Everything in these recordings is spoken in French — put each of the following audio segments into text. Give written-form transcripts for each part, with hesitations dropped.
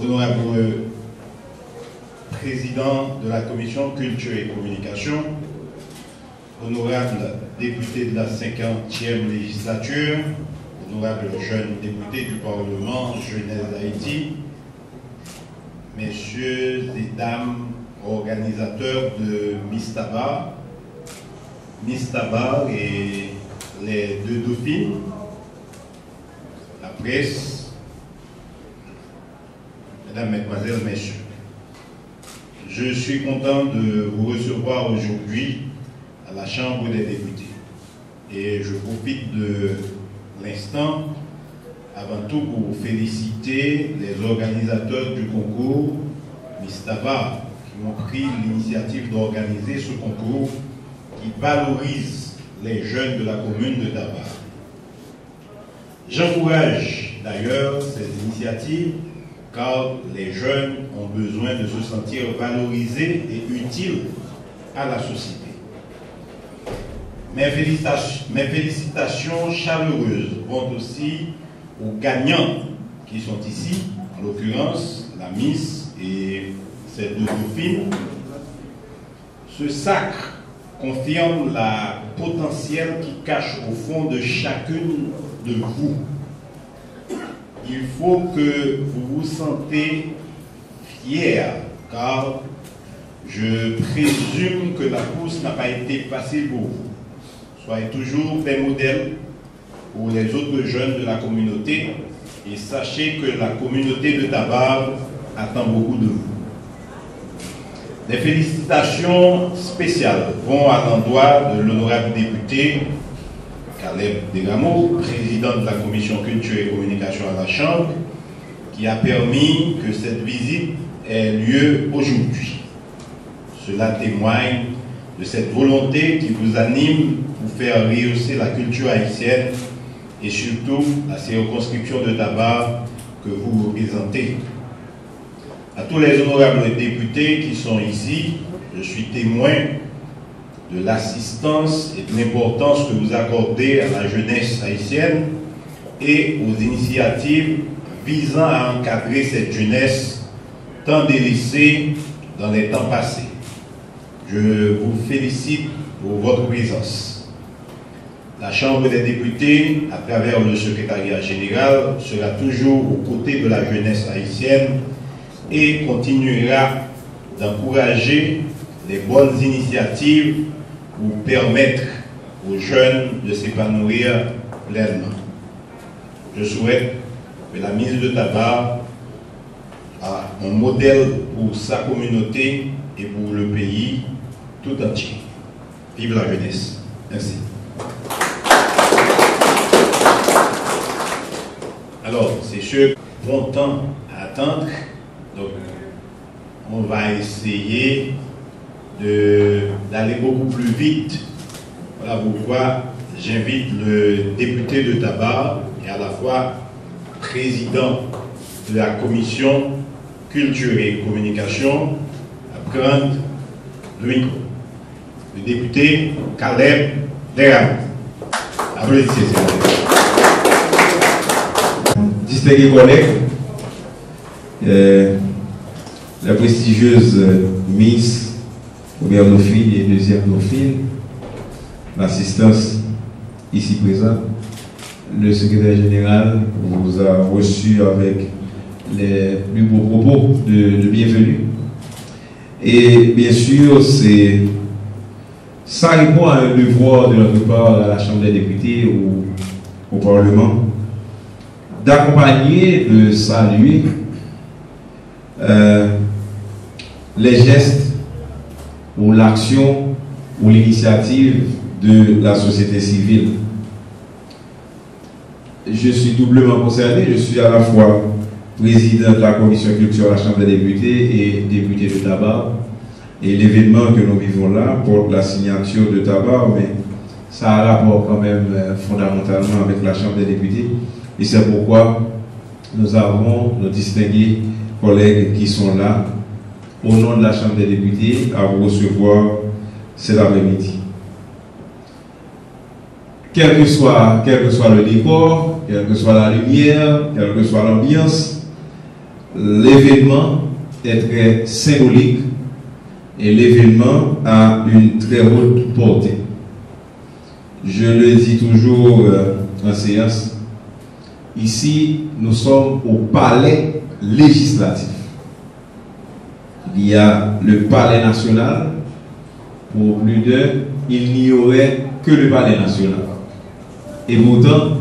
honorable président de la commission culture et communication, honorable député de la 50e législature, honorable jeune député du Parlement Jeunesse d'Haïti, messieurs et dames organisateurs de Miss Tabar et les deux dauphines, la presse, mesdames, mesdemoiselles, messieurs. Je suis content de vous recevoir aujourd'hui à la Chambre des députés. Et je profite de l'instant, avant tout, pour vous féliciter les organisateurs du concours Miss Tabar qui ont pris l'initiative d'organiser ce concours qui valorise les jeunes de la commune de Tabar. J'encourage d'ailleurs ces initiatives car les jeunes ont besoin de se sentir valorisés et utiles à la société. Mes félicitations chaleureuses vont aussi aux gagnants qui sont ici, en l'occurrence la Miss et ces deux dauphines. Ce sacre confirme la potentiel qui cache au fond de chacune de vous. Il faut que vous vous sentez fiers, car je présume que la course n'a pas été facile pour vous. Soyez toujours des modèles pour les autres jeunes de la communauté et sachez que la communauté de Tabar attend beaucoup de vous. Des félicitations spéciales vont à l'endroit de l'honorable député Caleb Deramo, président de la commission culture et communication à la Chambre, qui a permis que cette visite ait lieu aujourd'hui. Cela témoigne de cette volonté qui vous anime pour faire rehausser la culture haïtienne et surtout la circonscription de Tabar que vous représentez. À tous les honorables députés qui sont ici, je suis témoin de l'assistance et de l'importance que vous accordez à la jeunesse haïtienne et aux initiatives visant à encadrer cette jeunesse tant délaissée dans les temps passés. Je vous félicite pour votre présence. La Chambre des députés, à travers le secrétariat général, sera toujours aux côtés de la jeunesse haïtienne et continuera d'encourager les bonnes initiatives pour permettre aux jeunes de s'épanouir pleinement. Je souhaite que la Miss de Tabar soit un modèle pour sa communauté et pour le pays tout entier. Vive la jeunesse. Merci. Alors, c'est sûr, bon temps à attendre. Donc, on va essayer d'aller beaucoup plus vite. Voilà pourquoi j'invite le député de Tabar et à la fois président de la commission culture et communication à prendre le micro. Le député Caleb Deramo. Applaudissez, s'il vous plaît. Distingués collègues, la prestigieuse Miss, première dauphine et deuxième dauphine, l'assistance ici présente, le secrétaire général vous a reçu avec les plus beaux propos de bienvenue. Et bien sûr, ça répond à un devoir de notre part à la Chambre des députés ou au Parlement, d'accompagner, de saluer les gestes ou l'action ou l'initiative de la société civile. Je suis doublement concerné, je suis à la fois président de la commission culture à la Chambre des députés et député de Tabar. Et l'événement que nous vivons là porte la signature de Tabar, mais ça a rapport quand même fondamentalement avec la Chambre des députés. Et c'est pourquoi nous avons nos distingués collègues qui sont là, au nom de la Chambre des députés, à vous recevoir cet après-midi. Quel que soit le décor, quelle que soit la lumière, quelle que soit l'ambiance, l'événement est très symbolique et l'événement a une très haute portée. Je le dis toujours en séance, ici nous sommes au palais législatif. Il y a le palais national, pour plus d'un, il n'y aurait que le palais national. Et pourtant,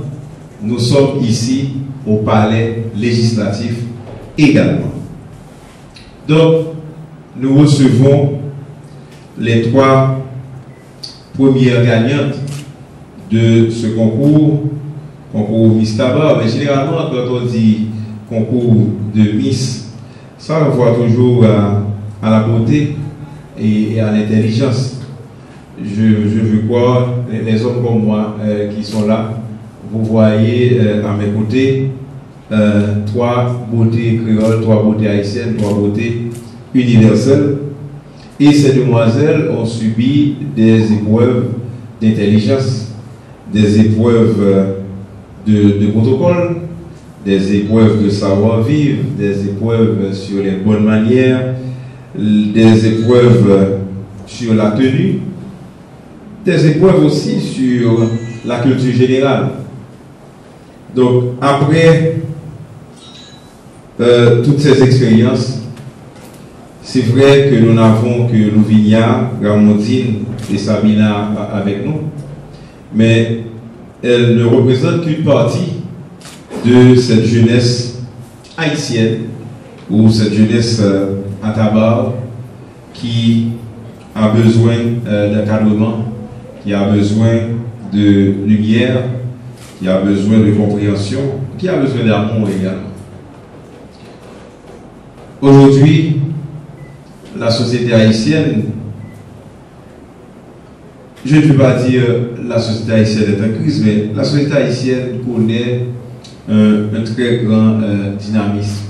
nous sommes ici au palais législatif également. Donc, nous recevons les 3 premières gagnantes de ce concours Miss Tabar. Mais généralement, quand on dit concours de Miss, ça renvoie toujours à la beauté et à l'intelligence. Je veux croire, les hommes comme moi qui sont là, vous voyez à mes côtés 3 beautés créoles, 3 beautés haïtiennes, 3 beautés universelles. Et ces demoiselles ont subi des épreuves d'intelligence, des épreuves de protocole, des épreuves de savoir-vivre, des épreuves sur les bonnes manières, des épreuves sur la tenue, des épreuves aussi sur la culture générale. Donc, après toutes ces expériences, c'est vrai que nous n'avons que Louvinia, Ramondine et Sabina avec nous, mais elles ne représentent qu'une partie de cette jeunesse haïtienne ou cette jeunesse à Tabar qui a besoin d'encadrement, qui a besoin de lumière, qui a besoin de compréhension, qui a besoin d'amour également. Aujourd'hui, la société haïtienne, je ne peux pas dire la société haïtienne est en crise, mais la société haïtienne connaît un très grand dynamisme.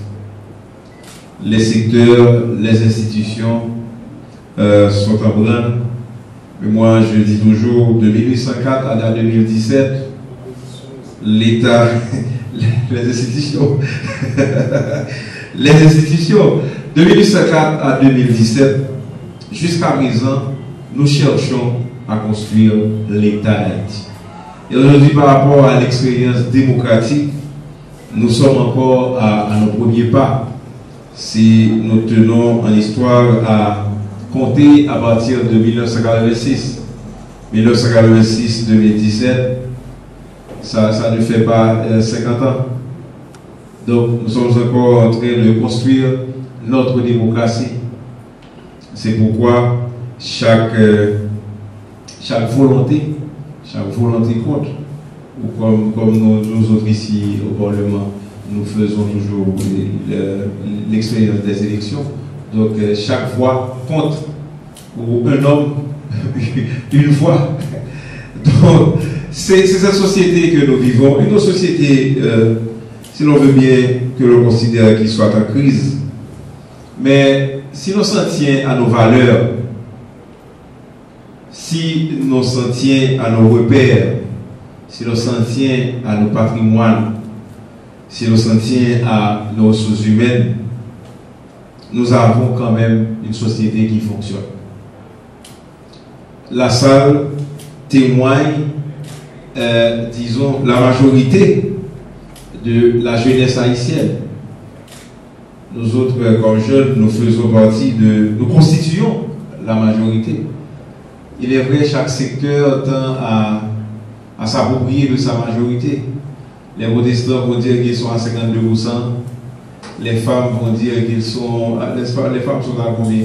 Les secteurs, les institutions sont en branle. Mais moi, je dis toujours, de 1804 à 2017, l'État, les institutions, de 1804 à 2017, jusqu'à présent, nous cherchons à construire l'État d'Haïti. Et aujourd'hui, par rapport à l'expérience démocratique, nous sommes encore à nos premiers pas. Si nous tenons en histoire à compter à partir de 1986, 1986-2017, ça ne fait pas 50 ans. Donc nous sommes encore en train de construire notre démocratie. C'est pourquoi chaque volonté compte. Ou comme nous autres ici au Parlement, nous faisons toujours l'expérience des élections. Donc chaque voix compte pour un homme, une voix. Donc c'est cette société que nous vivons, une société, si l'on veut bien que l'on considère qu'il soit en crise, mais si l'on s'en tient à nos valeurs, si l'on s'en tient à nos repères, si l'on s'en tient à nos patrimoines, si l'on s'en tient à nos ressources humaines, nous avons quand même une société qui fonctionne. La salle témoigne, disons, la majorité de la jeunesse haïtienne. Nous autres, comme jeunes, nous faisons partie nous constituons la majorité. Il est vrai, chaque secteur tend à s'approprier de sa majorité. Les protestants vont dire qu'ils sont à 52%. Les femmes vont dire qu'ils sont, n'est-ce pas, les femmes sont à combien?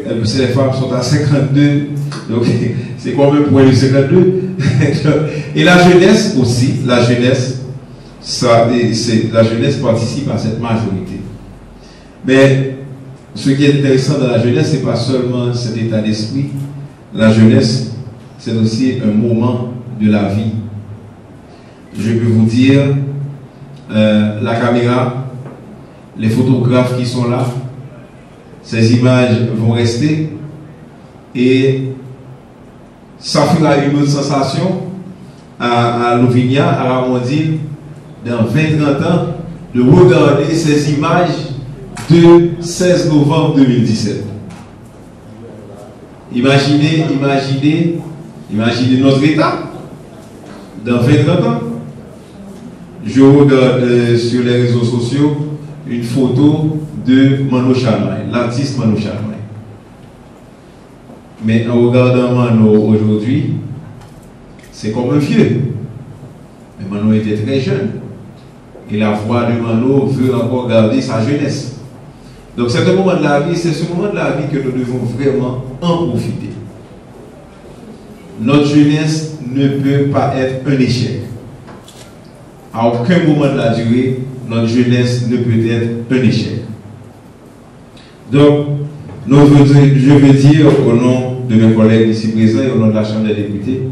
Les femmes sont à 52, donc c'est quand même pour les 52. Et la jeunesse aussi, la jeunesse participe à cette majorité. Mais ce qui est intéressant dans la jeunesse, ce n'est pas seulement cet état d'esprit. La jeunesse, c'est aussi un moment de la vie. Je peux vous dire, la caméra, les photographes qui sont là, ces images vont rester et ça fera une autre sensation à Louvinia, à Ramondine, dans 20-30 ans, de regarder ces images de 16 novembre 2017. Imaginez notre état dans 20-30 ans. Je regarde sur les réseaux sociaux une photo de Mano Chalmay, l'artiste Mano Chalmay. Mais en regardant Mano aujourd'hui, c'est comme un vieux. Mais Mano était très jeune. Et la voix de Mano veut encore garder sa jeunesse. Donc c'est un moment de la vie, c'est ce moment de la vie que nous devons vraiment en profiter. Notre jeunesse ne peut pas être un échec. À aucun moment de la durée, notre jeunesse ne peut être un échec. Donc, je veux dire au nom de mes collègues ici présents et au nom de la Chambre des députés,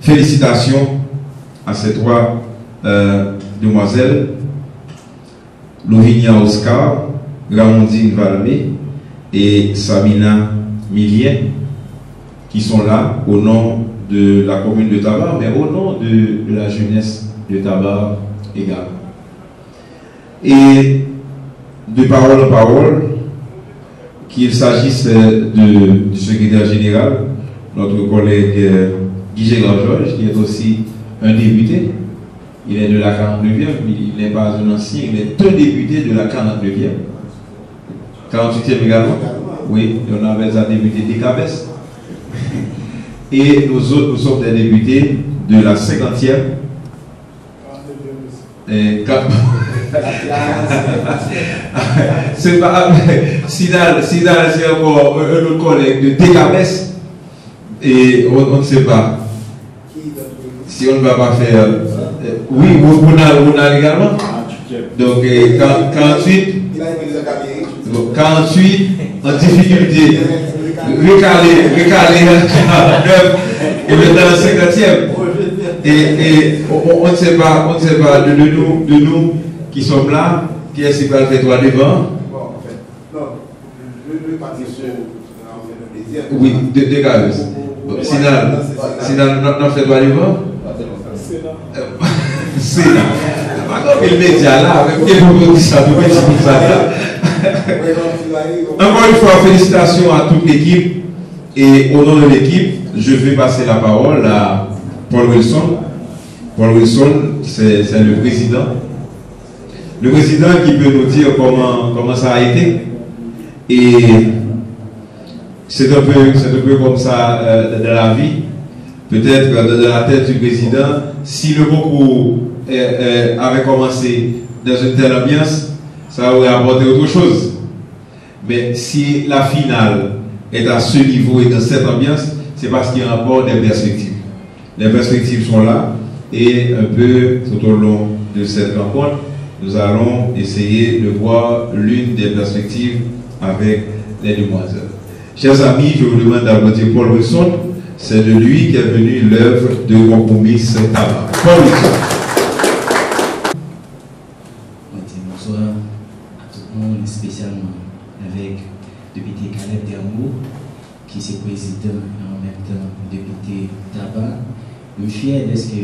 félicitations à ces trois demoiselles, Lovinia Oscar, Ramondine Valmé et Samina Milien, qui sont là au nom de la commune de Tabar, mais au nom de la jeunesse de Tabar également. Et de parole en parole, qu'il s'agisse du secrétaire général, notre collègue Guy Gérard-Georges, qui est aussi un député. Il est de la 49e, il n'est pas un ancien, il est un député de la 49e. 48e également. Oui, on avait un député des Cabès. Et nous autres, nous sommes des députés de la 50e. C'est pas. Sidal, c'est encore un autre collègue de Décabès. Et on ne sait pas. Si on ne va pas faire. Oui, on a également. Donc, 48 en difficulté. Recalé et maintenant 50e. Et on ne sait pas de nous qui sommes là, qui est-ce qui va le faire toi devant? Oui, dégage. Sinon, on fait toi devant? C'est là. Pas le média là, même ça. Encore une fois, félicitations à toute l'équipe. Et au nom de l'équipe, je vais passer la parole à Paul Wilson. Paul Wilson, c'est le président. Le président qui peut nous dire comment ça a été. Et c'est un peu comme ça dans la vie. Peut-être dans la tête du président, si le concours avait commencé dans une telle ambiance, ça aurait apporté autre chose. Mais si la finale est à ce niveau et dans cette ambiance, c'est parce qu'il y a encore des perspectives. Les perspectives sont là et un peu tout au long de cette rencontre, nous allons essayer de voir l'une des perspectives avec les demoiselles. Chers amis, je vous demande d'applaudir Paul Wilson. C'est de lui qu'est venue l'œuvre de Compromis Tabac. Paul Wilson. Bonsoir à tout le monde, spécialement avec le député Caleb Dermo, qui est président et en même temps député Tabac. Je suis fier de ce que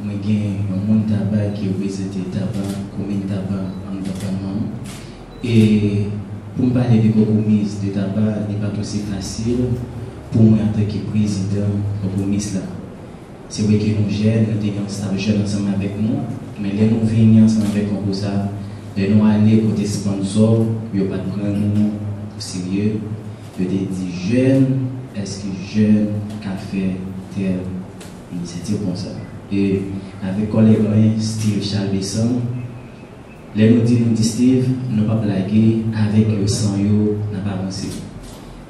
moi j'ai un monde Tabac qui représente Tabac, commune Tabac en département. Et pour me parler de compromis de Tabac, n'est pas aussi facile pour moi en tant que président compromis là. C'est vrai que nous jeunes, nous étions jeunes ensemble avec nous, mais les nous venons ensemble avec nous pour ça, les nous aller côté sponsor, ils ne pas prendre nous au sérieux. Je dis jeunes, est-ce que jeunes qu'a fait telle initiative comme ça? Et avec collègue Steve Charles Besson, les nous dit Steve, nous pas blaguer avec le sang yo, n'a pas avancé.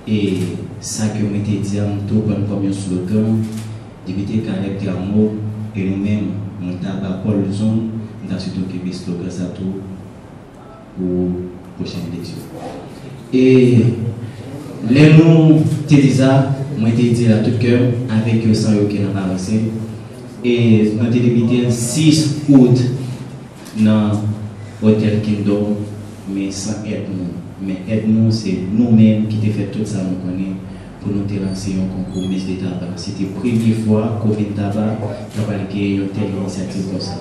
Et ça que nous été dit tout comme un slogan, député Caleb Dermo et nous-mêmes, nous avons Paul Wilson, nous avons surtout qui slogan ça tout pour la prochaine élection. Et les nous te dit ça, moi te dit à tout cœur avec le sang yo qui n'a pas avancé. Et nous avons débuté 6 août dans l'hôtel Kingdom, mais sans aide nous. Mais aide-nous, c'est nous-mêmes qui avons fait tout ça, nous connaissons, pour nous lancer un concours de tabac. C'était la première fois qu'au Tabac, nous avons une telle initiative comme ça.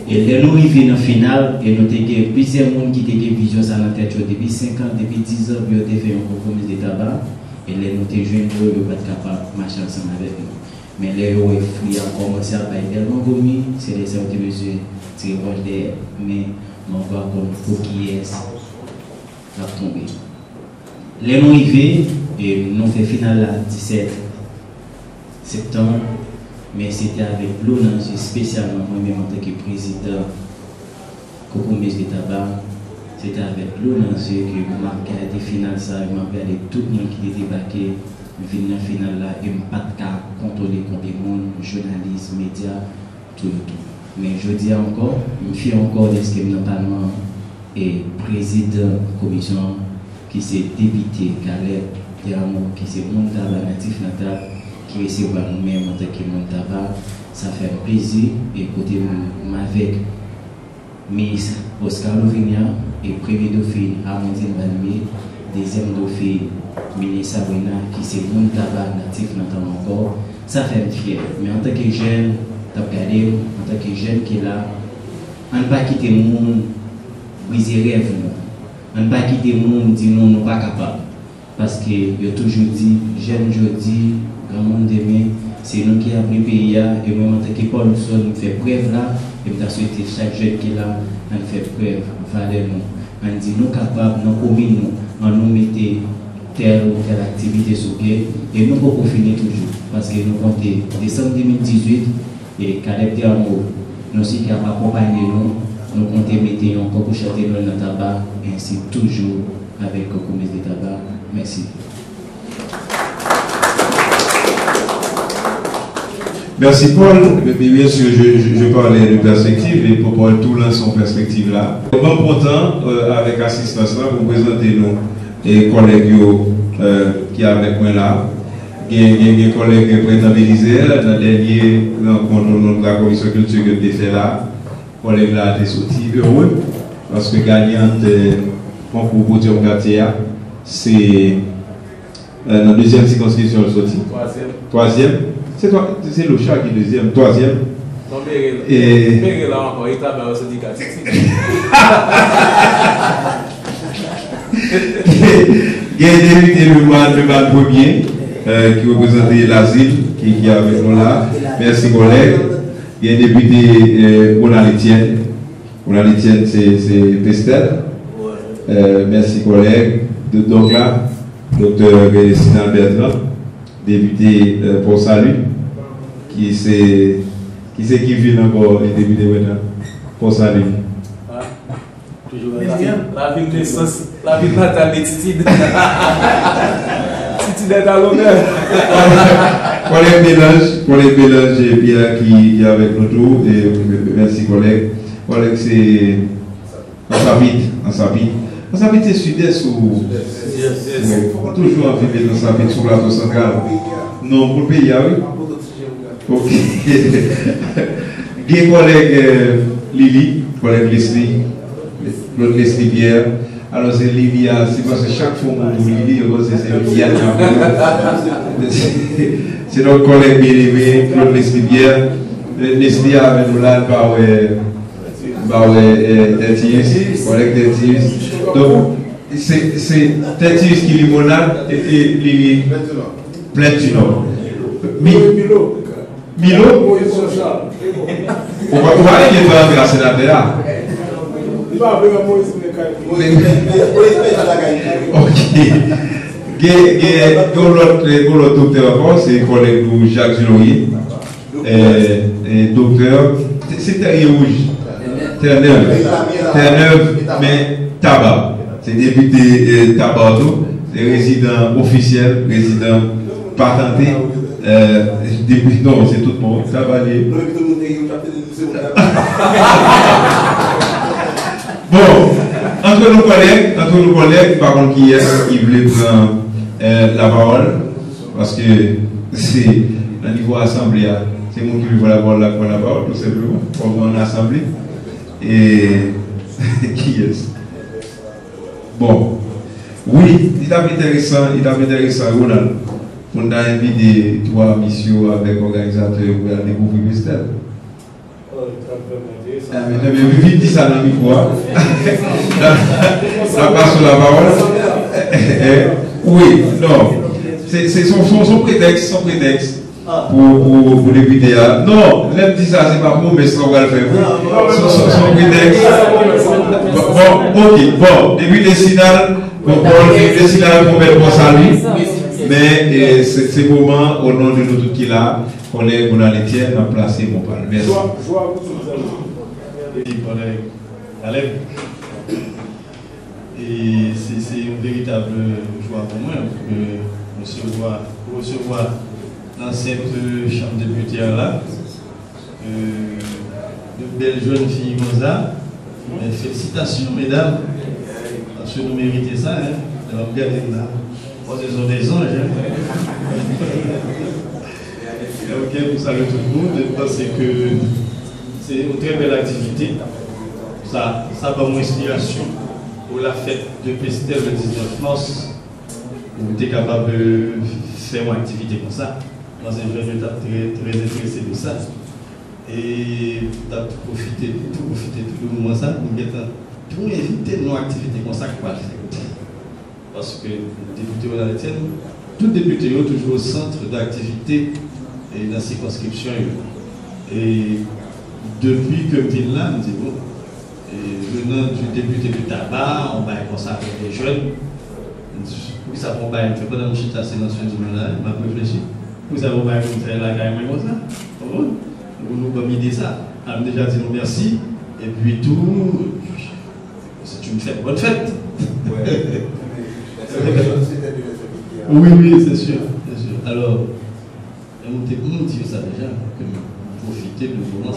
Et là, nous arrivons dans la finale, et nous avons plusieurs personnes qui ont une vision dans la tête depuis 5 ans, depuis 10 ans, ils ont fait un compromis de tabac. Et là, nous avons jeunes, ils ne sont pas capables de marcher ensemble avec nous. Mais là, ils ont commencé à faire tellement commis, c'est les sortes de mesures très proches d'air. Mais on va pour qui est la tombée. Là, nous arrivons, et nous faisons finale le 17 septembre. Mais c'était avec l'honneur spécialement moi-même en tant que président Compromis de tabac. C'était avec l'honneur que je marquais des finales, je m'appelais tout le monde qui était débarqué, venir dans la finale là, et je n'ai pas de contrôler contre les gens, journalistes, médias, tout. Mais je dis encore, je me fie encore de ce que notamment et président de la commission, qui s'est député, Caleb Diamo, qui s'est mon tabac natif natal. Qui recevra nous-mêmes en tant que mon tabac, ça fait un plaisir. Et côté avec ministre Oscar Lovinia et premier dauphin Amandine Banoué, deuxième dauphin ministre Sabrina, qui c'est mon tabac natif notamment encore, ça fait un fier. Mais en tant que jeune, en tant que jeune qui est là, on ne peut pas quitter le monde, briser rêve, on ne peut pas quitter le monde, dire non, nous ne sommes pas capables. Parce que je toujours dit, jeune aujourd'hui, dans le monde demain, c'est nous qui avons pris le pays, et même en tant que Paul Soul, nous faisons preuve là, et nous souhaitons chaque jeune qui est là, on fait preuve, valeur nous. On dit nous capables, nous communes, on nous mettez telle ou telle activité sur pied, et nous pouvons finir toujours. Parce que nous comptons décembre 2018, et Caleb Diamo, nous aussi qui avons accompagné nous comptons mettre encore pour chanter dans le tabac, et ainsi toujours avec le commerce de tabac. Merci. Merci Paul. Bien sûr, je parlais de perspective et pour Paul tout son perspective là. Je suis content avec l'assistance là pour présenter nos collègues qui sont avec moi là. Il y a des collègues présents dans la dernière rencontre de la commission culture que nous avons fait là. Les collègues là étaient sortis heureux parce que gagnante concours pour Quartier, c'est la deuxième circonscription sortie. Troisième. C'est le chat qui est deuxième, troisième. Et là encore, il t'a aussi dit il y a un député le mal premier qui représentait l'asile qui est avec nous là. Merci collègue. Il y a un député Ronald Etienne. Ronald Etienne, c'est Pestel. Merci collègue. Donc là, docteur Sinan Bertrand, député pour Salut, qui vit encore les députés pour Salut. Toujours la ville de sens, la ville natale de Titide. Titide est à l'honneur. Collègue Mélange et Pierre qui est avec nous tous, et merci collègue. Collègue, c'est en Sapit. En Sapit, c'est sud-est ou. Toujours en fait dans Sapit sur la plateau centrale. Non, pour le pays, oui. Ok. Bien, collègue Lily, collègue Leslie, l'autre Leslie Pierre. Alors, c'est Lily, c'est parce que chaque fois qu'on Lily, c'est Lily. C'est notre collègue bien-aimé, Claude Leslie Pierre. Leslie avec nous là, par Tertius, collègue Tertius. Donc, c'est Tertius qui limonade et Lily plein du Nord. Milo. On va aller voir la sénateur. Ok. L'autre docteur encore, c'est le collègue Jacques Zuloyer. Docteur, c'est Terre Rouge. Terre Neuve, mais tabac. C'est député Tabato, c'est résident officiel, résident patenté. Non, c'est tout le monde. Tabalier. Bon, entre nos collègues, par contre, qui voulait prendre la parole, parce que c'est au niveau assemblée, c'est moi qui veux la parole, tout simplement, comme en assemblée. Et qui est-ce? Bon, oui, il est intéressant, Ronald. On a invité 3 missions avec l'organisateur pour découvrir Estelle. Mais vite dit ça dans le micro. Ça passe sur la parole. Oui, non. C'est son prétexte, pour débuter. Non, même dit ça, c'est pas bon, mais ce qu'on va le faire. Son prétexte. Bon, ok, bon, débuter Sinal, débuter Sinal pour mettre mon salut. Mais c'est moment, au nom de nous tous qui là, qu'on est pour les tiens, à placer mon parole. Merci. Et c'est une véritable joie pour moi de recevoir dans cette chambre de députés là de belles jeunes filles comme ça. Félicitations, mesdames, parce que nous méritons ça. Alors, regardez là. Oh, ce sont des anges. Ok, pour saluer tout le monde. Je pense que c'est une très belle activité. Ça va mon inspiration pour la fête de Pestel le 19 mars. Vous êtes capable de faire une activité comme ça. Moi, je suis très intéressé de ça. Et tu as profité tout le monde ça. Nous avons évité nos activités comme ça. Parce que les députés de la tienne, tout député est toujours au centre d'activité et dans la circonscription. Et depuis que je viens là, je me dis, bon, venant du député du tabac, on va consacrer des jeunes. Pour ça, on va faire pendant que je suis assis dans ce domaine-là, je vais réfléchir. Pour ça, on va faire la gagne comme ça. Vous nous avez dit ça. On a déjà dit merci. Et puis tout, c'est une fête, bonne fête. Ouais. Oui, c'est sûr. Alors, on dit ça déjà, que profiter de moment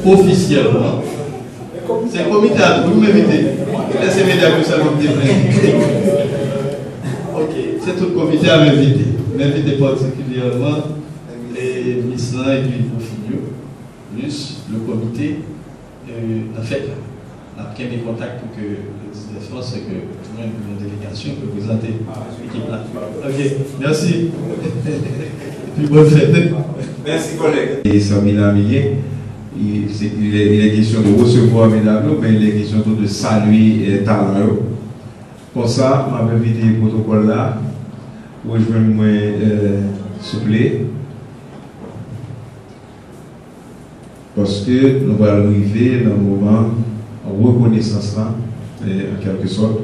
officiellement. C'est le comité à vous m'invitez. Laissez-moi dire que ça me déplaît. Ok, c'est tout le comité à m'inviter. M'inviter particulièrement les ministres et puis vos filles, plus le comité. En fait, après des contacts pour que le 19 mars, que tout le monde une délégation peut présenter l'équipe là. Ok, merci. Et puis bonne fête. Merci collègue. Et Samina Millier, il est question de recevoir mesdames, mais il est question de saluer talent. Pour ça, je vais inviter le protocole là, pour rejoindre moi souple. Parce que nous allons arriver dans le moment en reconnaissance là, en quelque sorte.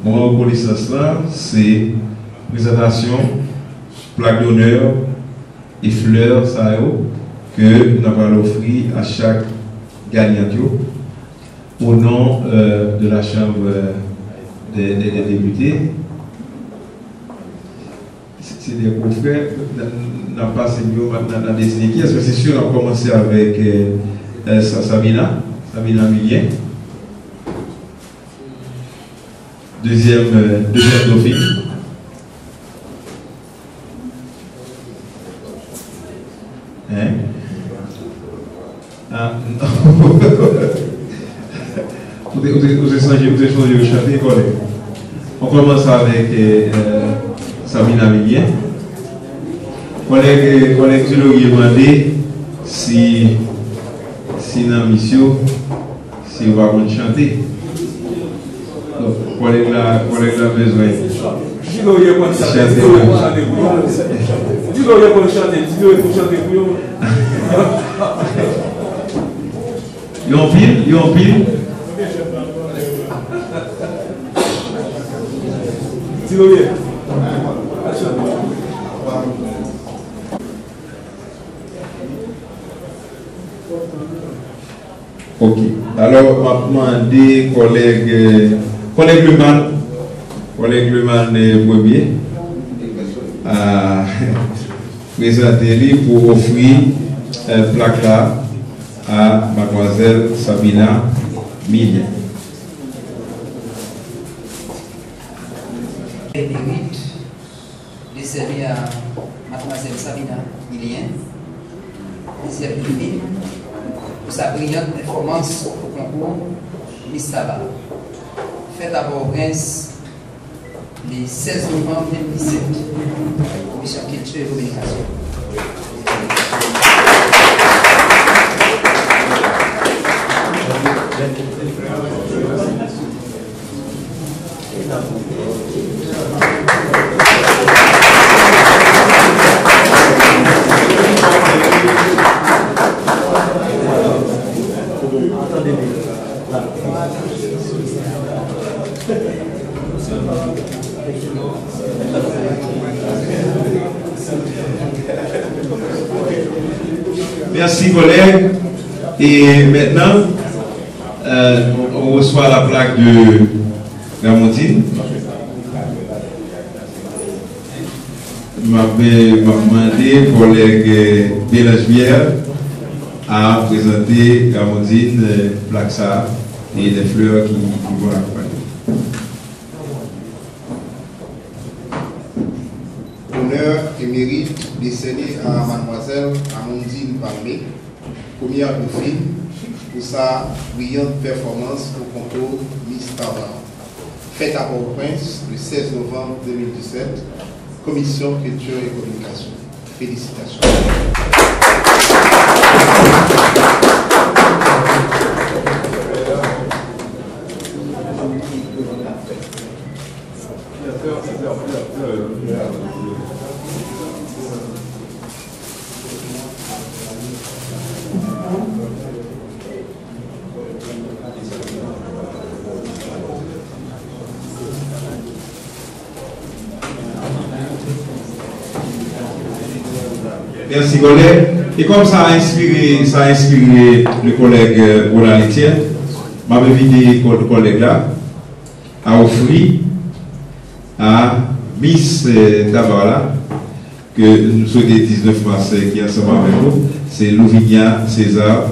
Mon reconnaissance là, c'est présentation, plaque d'honneur et fleurs ça, que nous allons offrir à chaque gagnant au nom de la Chambre des députés. C'est des confrères, n'a pas mieux maintenant dans des équipes, parce que c'est sûr, on a commencé avec Samina Millien, deuxième dauphine. Hein? Ah, vous avez chanté, collègue. On commence avec Samina Millien. Collègue, je lui demandé si dans la mission, si on va chanter. Donc, collègue là besoin. Ils ont pile. Ok. Alors, maintenant, des collègues Le premier, à présenter pour offrir un placard à mademoiselle Samina Millien. Le mérite de servir à mademoiselle Samina Millien, deuxième divine, pour sa brillante performance au concours Miss Tabac, faite à Port-au-Prince le 16 novembre 2017, Commission Culture et Communication. Merci collègues. Et maintenant, on reçoit la plaque de Gamondine. Je vais demander collègue Bélange-Pierre à présenter Gamondine, plaque ça et les fleurs qui vont l'accompagner. Honneur et mérite décerné à mademoiselle Amandine Palmé, première dauphine, pour sa brillante performance au concours Miss Tabar. Faite à Port-au-Prince le 16 novembre 2017, Commission Culture et Communication. Félicitations. Merci collègue. Et comme ça a inspiré le collègue Roland Etienne, m'a invité le collègue là à offrir à Miss Tabara, que nous souhaitons 19 mars qui est ensemble avec nous, c'est Louvinia César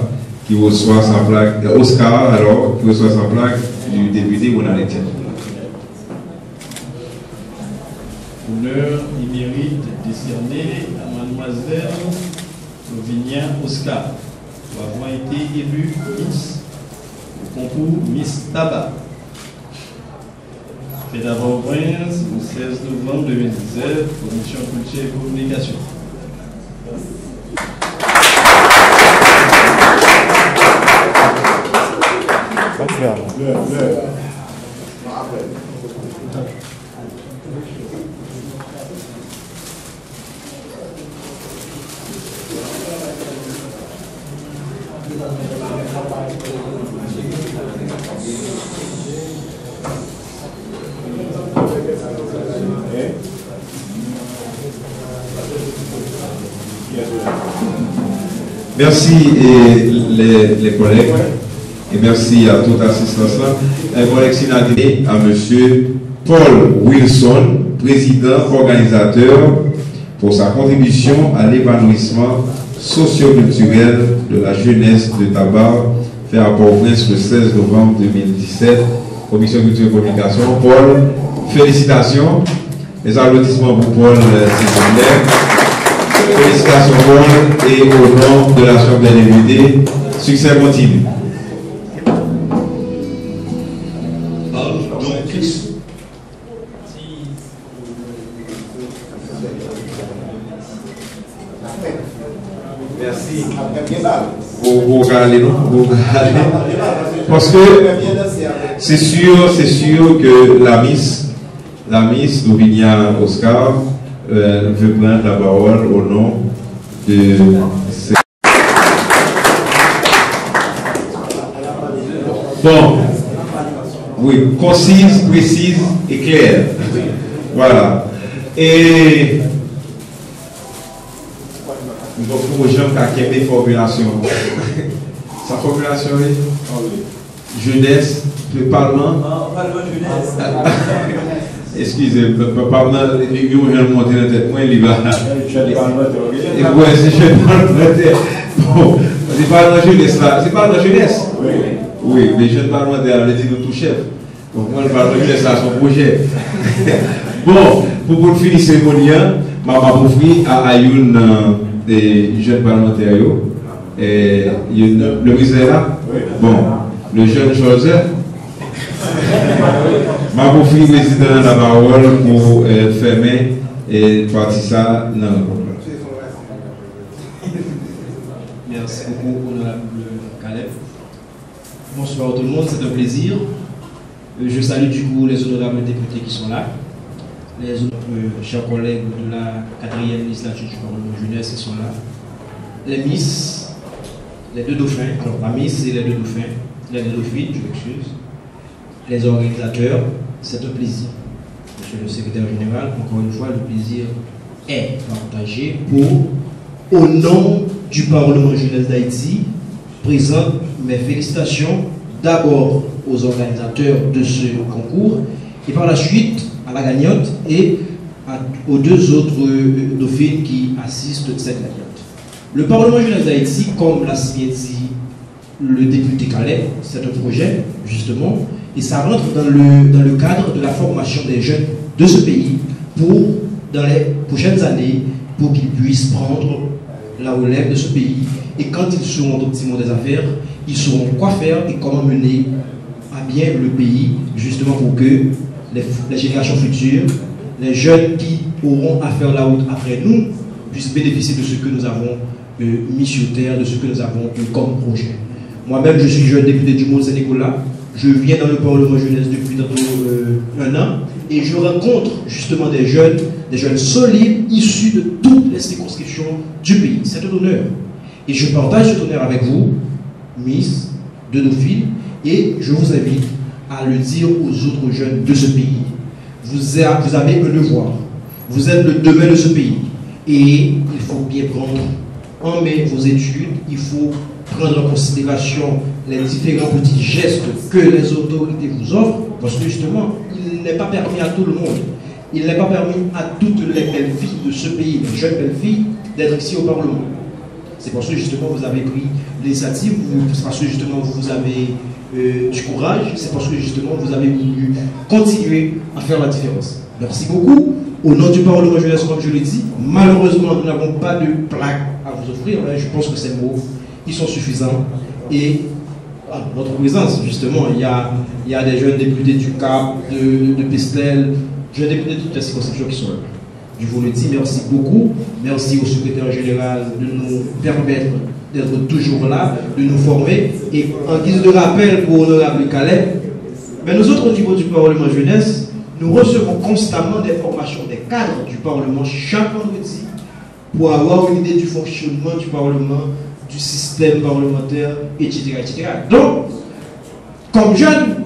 qui reçoit sa plaque, Oscar alors, qui reçoit sa plaque du député Roland Etienne. Honneur et mérite décerné à mademoiselle Louvinia Oscar pour avoir été élue Miss au concours Miss Tabac. Fait d'abord Prince le 16 novembre 2017, Commission Culture et Communication. Merci les collègues et merci à toute assistance. Un collègue signaté à M. Paul Wilson, président organisateur, pour sa contribution à l'épanouissement socio-culturel de la jeunesse de Tabar, fait à Port-au-Prince le 16 novembre 2017, Commission Culture et Communication. Paul, félicitations. Les applaudissements pour Paul, s'il vous plaît. Félicitations Paul et au nom de la Chambre des députés, succès continu. Merci. Vous regardez, non? Parce que c'est sûr que la Miss Louvinia Oscar veut prendre la parole au nom de bon, oui, concise, précise et claire. Voilà. Et pour les gens qui ont des formulations. Sa formulation est jeunesse, le Parlement. Excusez, le Parlement, il y a un monté la tête, moi, il va. Et ouais, c'est jeune parlementaire. Bon, c'est pas dans la jeunesse là, c'est pas dans la jeunesse. Oui, les jeunes parlementaires, les dit tout chef. Donc, moi, le Parlement jeunesse là, son projet. Bon, pour finir ce cérémonie, je vais offrir à une des jeunes parlementaires. Le ministre est là? Bon, le jeune Joseph. Je vais offrir le président la parole pour fermer et partir ça dans le groupe. Merci beaucoup, honorable Caleb. Bonsoir tout le monde, c'est un plaisir. Je salue du coup les honorables députés qui sont là, les autres chers collègues de la 4e législature du Parlement jeunesse qui sont là, les Miss, les deux dauphins, alors la Miss et les deux dauphins, les deux dauphines, je m'excuse, les organisateurs, c'est un plaisir. Monsieur le secrétaire général, encore une fois, le plaisir est partagé au nom du Parlement jeunesse d'Haïti, présente mes félicitations d'abord aux organisateurs de ce concours et par la suite à la gagnante et aux deux autres dauphines qui assistent à cette gagnante. Le Parlement jeunesse d'Haïti, comme l'a signé dit le député Calais, c'est un projet justement et ça rentre dans le cadre de la formation des jeunes de ce pays dans les prochaines années pour qu'ils puissent prendre la relève de ce pays et quand ils seront au petit monde des affaires, ils sauront quoi faire et comment mener à bien le pays, justement pour que les générations futures, les jeunes qui auront à faire la route après nous, puissent bénéficier de ce que nous avons mis sur terre, de ce que nous avons eu comme projet. Moi-même, je suis jeune député du Mont-Saint-Nicolas, je viens dans le Parlement jeunesse depuis bientôt 1 an, et je rencontre justement des jeunes solides issus de toutes les circonscriptions du pays. C'est un honneur. Et je partage cet honneur avec vous, Miss de Dauphine, et je vous invite à le dire aux autres jeunes de ce pays. Vous avez un devoir. Vous êtes le demain de ce pays. Et il faut bien prendre en main vos études. Il faut prendre en considération les différents petits gestes que les autorités vous offrent, parce que justement, il n'est pas permis à tout le monde. Il n'est pas permis à toutes les belles filles de ce pays, les jeunes belles filles, d'être ici au Parlement. C'est parce que justement vous avez pris l'initiative, c'est parce que justement vous avez du courage, c'est parce que justement vous avez voulu continuer à faire la différence. Merci beaucoup. Au nom du Parlement jeunesse, comme je l'ai dit, malheureusement nous n'avons pas de plaque à vous offrir, mais je pense que ces mots, ils sont suffisants. Et à notre présence, justement, il y a des jeunes députés du Cap, de Pestel, jeunes députés de toutes les circonscriptions qui sont là. Je vous le dis, merci beaucoup. Merci au secrétaire général de nous permettre d'être toujours là, de nous former. Et en guise de rappel pour l'honorable Calais, mais nous autres au niveau du Parlement jeunesse, nous recevons constamment des formations des cadres du Parlement chaque vendredi pour avoir une idée du fonctionnement du Parlement, du système parlementaire, etc. etc. Donc, comme jeunes,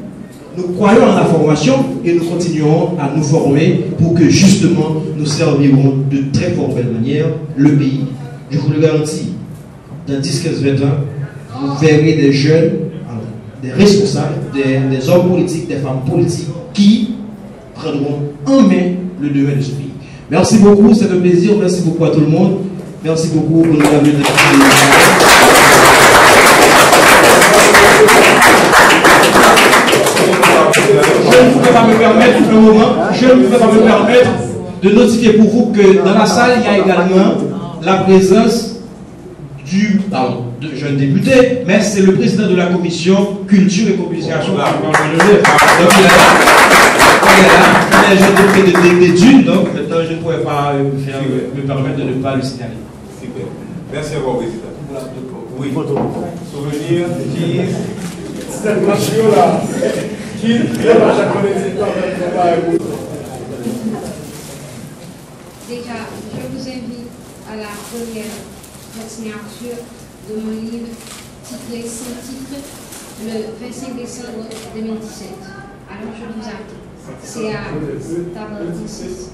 nous croyons en la formation et nous continuerons à nous former pour que justement nous servirons de très fort belle manière le pays. Je vous le garantis, dans 10, 15, 20 ans, vous verrez des jeunes, des responsables, des hommes politiques, des femmes politiques qui prendront en main le domaine de ce pays. Merci beaucoup, c'est un plaisir. Merci beaucoup à tout le monde. Merci beaucoup pour nous avoir vu. Je ne pouvais pas me permettre, pour le moment, je ne pouvais pas me permettre de notifier pour vous que dans la salle, il y a également la présence de jeunes députés, mais c'est le président de la commission culture et communication. Donc il est là, il est jeune député d'études, donc maintenant je ne pourrais pas me permettre de ne pas le signaler. Super. Merci à vous, président. Oui, souvenir qui... Cette machine-là, qui déjà, je vous invite à la première signature de mon livre titré Sans titre le 25 décembre 2017. Alors je vous attends. C'est à table 16.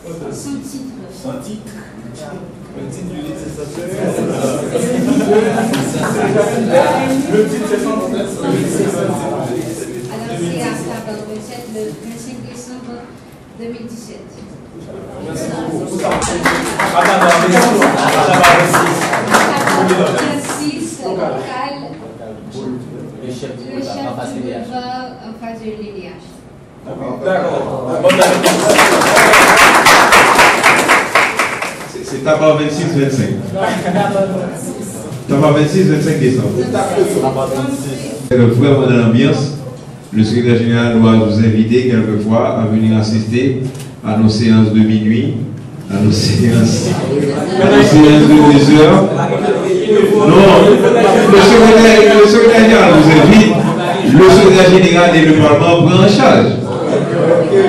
Sans titre. Sans titre. Le titre du livre, c'est ça. Le titre, c'est sans titre. Alors c'est à table 27 le 25 décembre 2017. Le chef du boulevard en face de l'IDH. D'accord. C'est tabac 26-25. Tabac 26-25 décembre. Vraiment dans l'ambiance, le secrétaire général doit vous inviter quelquefois à venir assister à nos séances de minuit, à nos séances de 2 heures. le secrétaire général vous invite, le secrétaire général et le Parlement prennent en charge.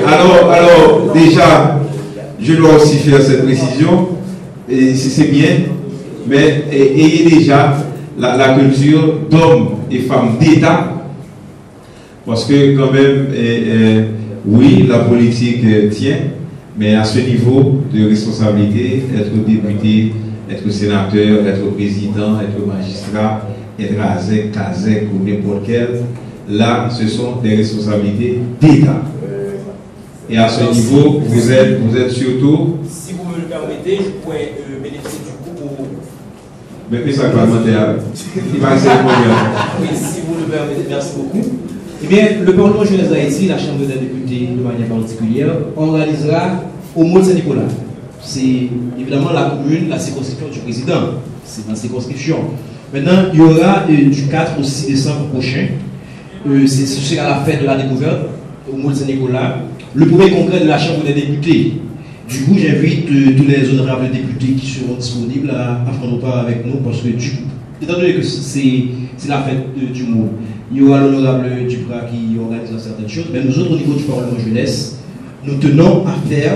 Alors, déjà, je dois aussi faire cette précision, et c'est bien, mais ayez déjà la culture d'hommes et femmes d'État, parce que quand même, oui, la politique tient, mais à ce niveau de responsabilité, être député, être sénateur, être président, être magistrat, être ASEC, CASEC ou n'importe quel, là, ce sont des responsabilités d'État. Et à ce niveau, vous êtes surtout... Si vous me le permettez, je pourrais bénéficier du coup pour... Mais ça parlementaire, il va essayer de oui, si vous le permettez, merci beaucoup. Eh bien, le Parlement jeunesse d'Haïti, la Chambre des députés de manière particulière, organisera au Mont Saint-Nicolas. C'est évidemment la commune, la circonscription du président. C'est ma circonscription. Maintenant, il y aura du 4 au 6 décembre prochain. Ce sera la fête de la découverte au Mont Saint-Nicolas. Le premier congrès de la Chambre des députés. Du coup, j'invite tous les honorables députés qui seront disponibles à prendre part avec nous parce que, étant donné que c'est la fête du mot, il y aura l'honorable Duprat qui organisera certaines choses, mais nous autres, au niveau du Parlement jeunesse, nous tenons à faire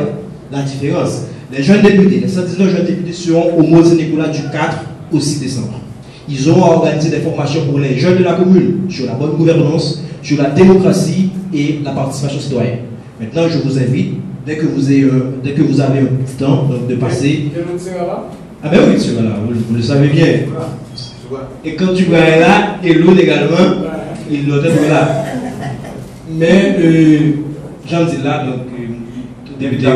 la différence. Les jeunes députés, les 119 jeunes députés seront au Mont Saint-Nicolas du 4 au 6 décembre. Ils ont organisé des formations pour les jeunes de la commune sur la bonne gouvernance, sur la démocratie et la participation citoyenne. Maintenant, je vous invite, dès que vous avez un petit temps, de passer. Et l'autre sera là? Ah ben oui, tu seras là, vous le savez bien. Et quand tu vas là, et l'autre également, il doit être là. Mais, j'en dis là, donc, tout député,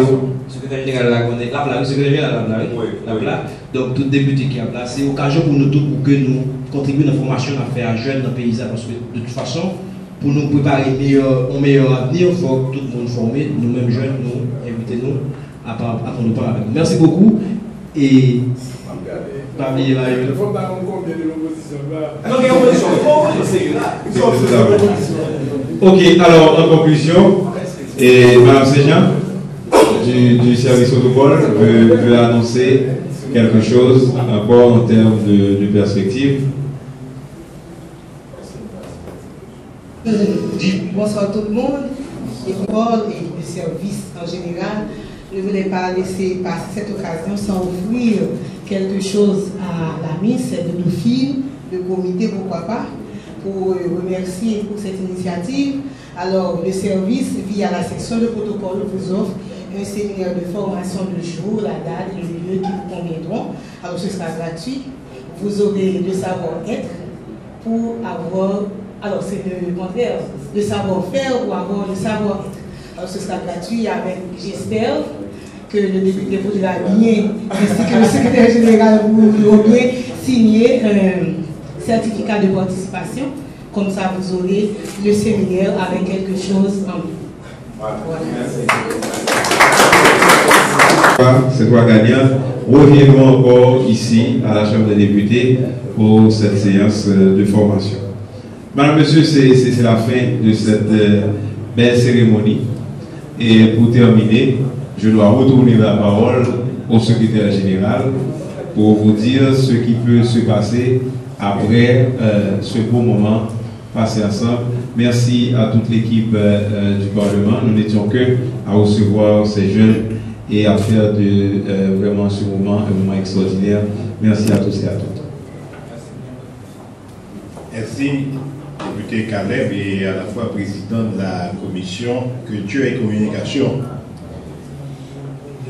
secrétaire général là, secrétaire général là, donc tout député qui a là, c'est l'occasion pour nous tous pour que nous contribuions à la formation à faire jeunes dans le pays, parce que de toute façon, pour nous préparer au meilleur avenir, il faut que tout le monde formé, nous-mêmes jeunes, nous invitez-nous à prendre part avec nous. Merci beaucoup. Et parmi les variables. Il faut combien de l'opposition là? Non, mais l'opposition, ok, alors en conclusion, et Mme Sejan du service protocole veut annoncer quelque chose encore en termes de perspective. Bonsoir tout le monde, et Paul et le service en général. Je ne voulais pas laisser passer cette occasion sans offrir quelque chose à la Miss de nos filles, le comité, pourquoi pas, pour remercier pour cette initiative. Alors, le service, via la section de protocole, vous offre un séminaire de formation de jour, la date et le lieu qui vous conviendront. Alors, ce sera gratuit. Vous aurez le savoir-être pour avoir... Alors, c'est le contraire, le savoir-faire pour avoir le savoir-être. Alors, ce sera gratuit avec, j'espère, que le député voudra bien, ainsi que le secrétaire général voudra bien signer un certificat de participation. Comme ça, vous aurez le séminaire avec quelque chose en plus. Voilà. C'est toi gagnant. Reviens-nous encore ici à la Chambre des députés pour cette séance de formation. Madame, Monsieur, c'est la fin de cette belle cérémonie. Et pour terminer, je dois retourner la parole au secrétaire général pour vous dire ce qui peut se passer après ce beau moment passé ensemble. Merci à toute l'équipe du Parlement. Nous n'étions que à recevoir ces jeunes et à faire de vraiment ce moment un moment extraordinaire. Merci à tous et à toutes. Merci, député Caleb, et à la fois président de la commission culture et communication.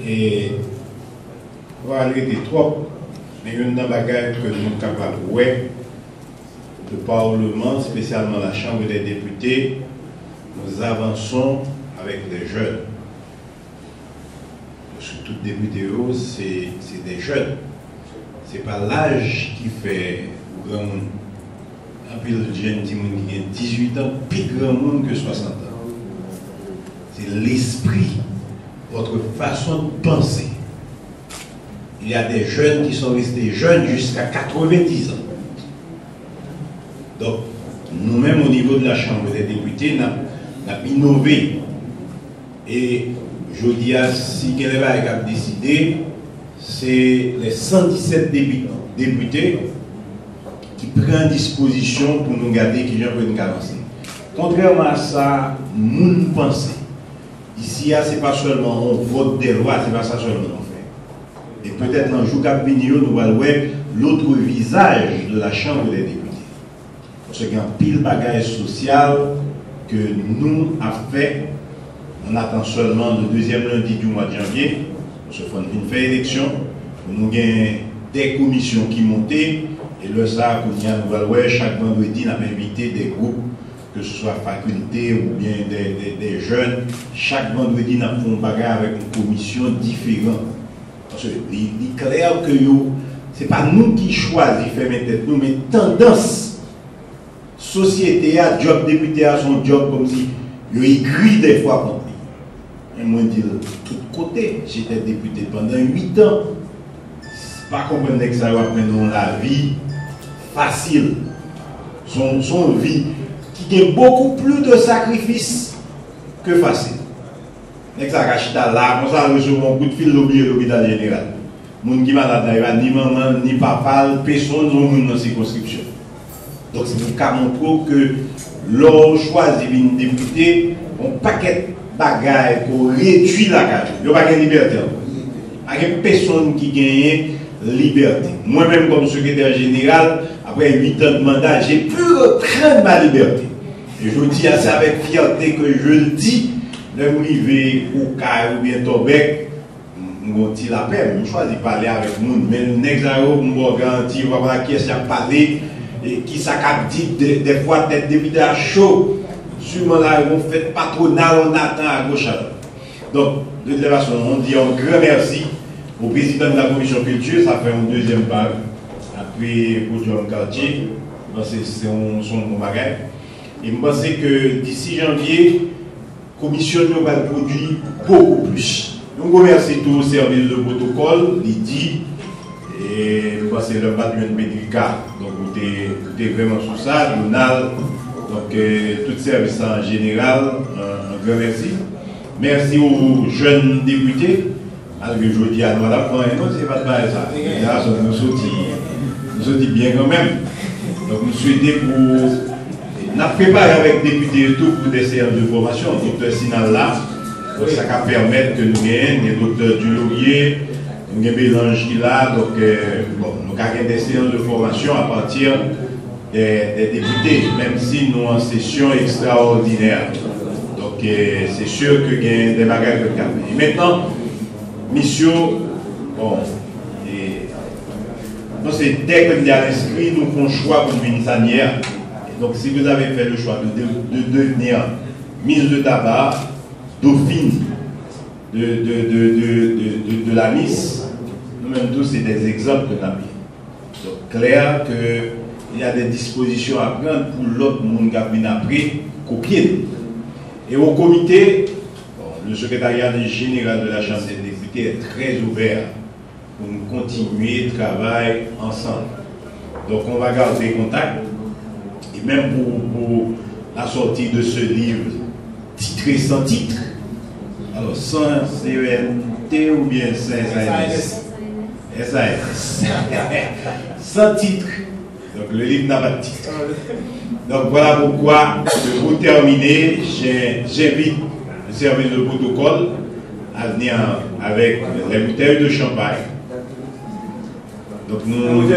Et voilà, il était trop, mais il y a une bagarre que nous sommes capables de voir. Le Parlement, spécialement la Chambre des députés, nous avançons avec les jeunes. Parce que tout député, c'est des jeunes. Ce n'est pas l'âge qui fait grand monde. Un peu de jeunes qui ont 18 ans, plus grand monde que 60 ans. C'est l'esprit, votre façon de penser. Il y a des jeunes qui sont restés jeunes jusqu'à 90 ans. Donc, nous-mêmes, au niveau de la Chambre des députés, nous avons innové. Et je dis à si quelqu'un a décidé, c'est les 117 députés qui prend disposition pour nous garder qui vient pour nous avancer. Contrairement à ça, nous pensons. Ici, ce n'est pas seulement on vote des lois, ce n'est pas ça seulement on fait. Et peut-être dans le jour à venir, nous allons voir l'autre visage de la Chambre des députés. Parce qu'il y a un pile bagage social que nous avons fait. On attend seulement le deuxième lundi du mois de janvier. Parce qu'on fait élection. Nous avons des commissions qui montent. Et le ça, nous allons voir chaque vendredi, nous avons invité des groupes, que ce soit faculté ou bien des jeunes. Chaque vendredi, nous avons un bagage avec une commission différente. Parce que il est clair que ce n'est pas nous qui choisissons faire mettre nous, mais tendance. Société a job député à son job comme si il écrit des fois contre lui. Et moi je dis de tous côtés, j'étais député pendant 8 ans. Pas comprendre que ça va prendre la vie facile. Son vie qui a beaucoup plus de sacrifices que facile. Nek ça rachète là, comme ça recevoir un coup de fil de l'hôpital général. Moun qui malade ni maman, ni papa, personne n'a dans circonscription. Donc c'est pour qu'à montrer que l'on choisit une député, on paquet de bagailles pour réduire la carte. Il n'y a pas de liberté. Il n'y a personne qui gagne liberté. Moi-même, comme secrétaire général, après 8 ans de mandat, j'ai pu reprendre ma liberté. Et je dis assez avec fierté que je le dis, le privé ou Caille ou bien Tobec, je la paix, je choisis de parler avec nous, mais l'exaro, je garantis, on va qui est parler. Et qui s'accapite des fois tête député à chaud, sûrement là, on fait patronal, on attend à gauche à droite. Donc, de toute façon, on dit un grand merci au président de la commission culture, ça fait un deuxième pas, après pour John Cartier, c'est son bagage. Et je pense que d'ici janvier, la commission va produire beaucoup plus. Donc, remercie tous les services de protocole, Lydie, et je pense que le patrimoine Pédrica. Donc, vous êtes vraiment sur ça, Donald, donc tout le service en général, un grand merci. Merci aux jeunes députés, malgré que je dis à nous à la fin, c'est pas de mal ça. Là, nous sommes bien quand même. Donc, nous souhaitons pour. Nous avons préparé avec les députés et tout pour des séances de formation, le docteur Sinal là, donc ça va permettre que nous ayons des docteurs Dulaurier. Nous avons mélange qui là, donc nous avons des séances de formation à partir des députés, même si nous en session extraordinaire. Donc c'est sûr que y a des bagages de cap. Et maintenant, mission, bon, c'est dès que nous avons inscrit, nous faisons choix pour une sanière. Donc si vous avez fait le choix de devenir ministre de tabac, dauphine de la Miss, nous-mêmes tous, c'est des exemples que nous avons. Donc, clair qu'il y a des dispositions à prendre pour l'autre monde qui a venu après, copier. Et au comité, bon, le secrétariat général de la Chambre des députés est très ouvert pour nous continuer le travail ensemble. Donc, on va garder contact. Et même pour la sortie de ce livre, titré sans titre, alors sans CENT ou bien SAS. SAS. Sans titre. Donc le livre n'a pas de titre. Donc voilà pourquoi, pour terminer, j'invite le service de protocole à venir avec les bouteilles de champagne. Donc nous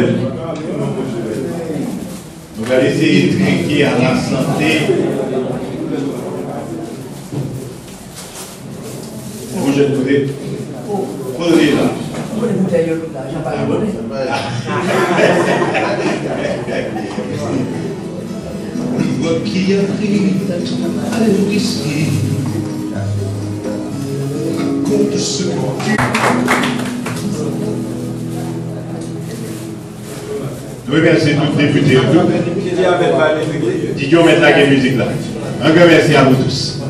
allons essayer de trinquer à la santé. Vous je trouvais. Posez là. Votre qui a pris à le risquer. Raconte ce que tu. Oui, merci tous les députés. Didier, mettre la musique là. Un grand merci à vous tous.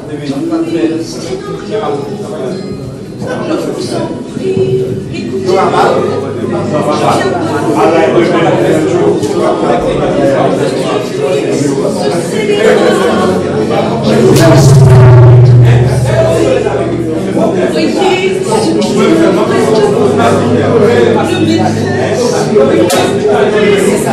C'est ça.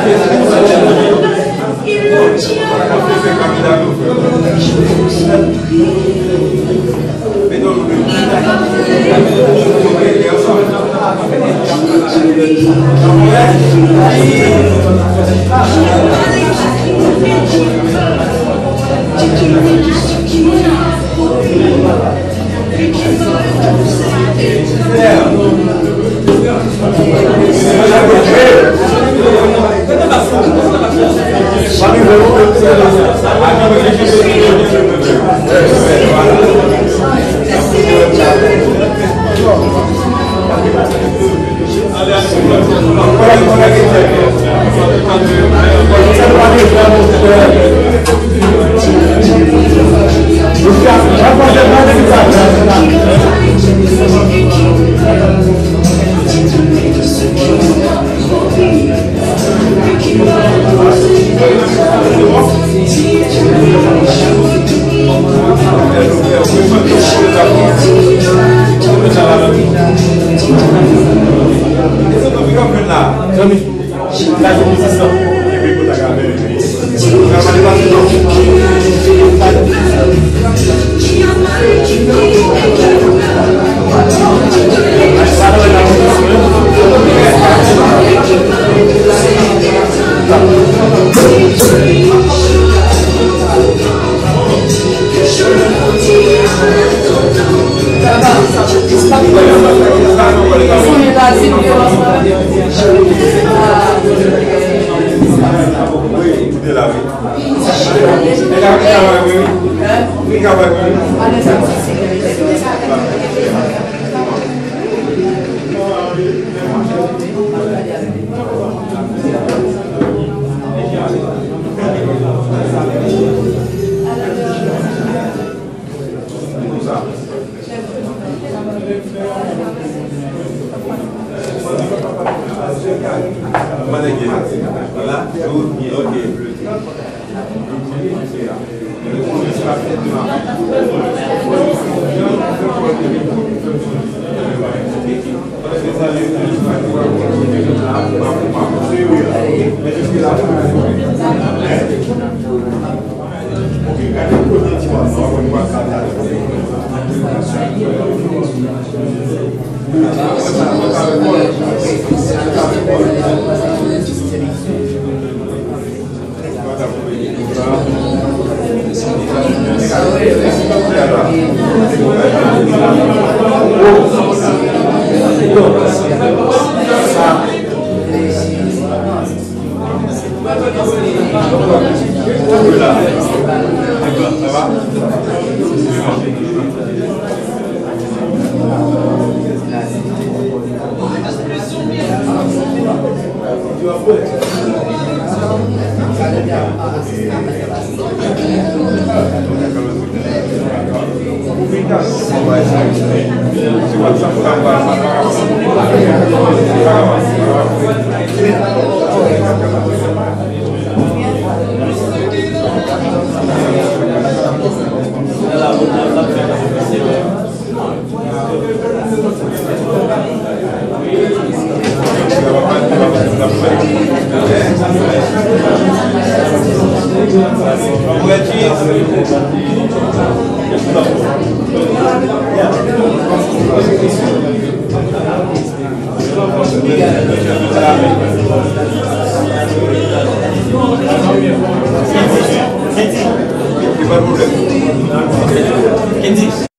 Quem disse?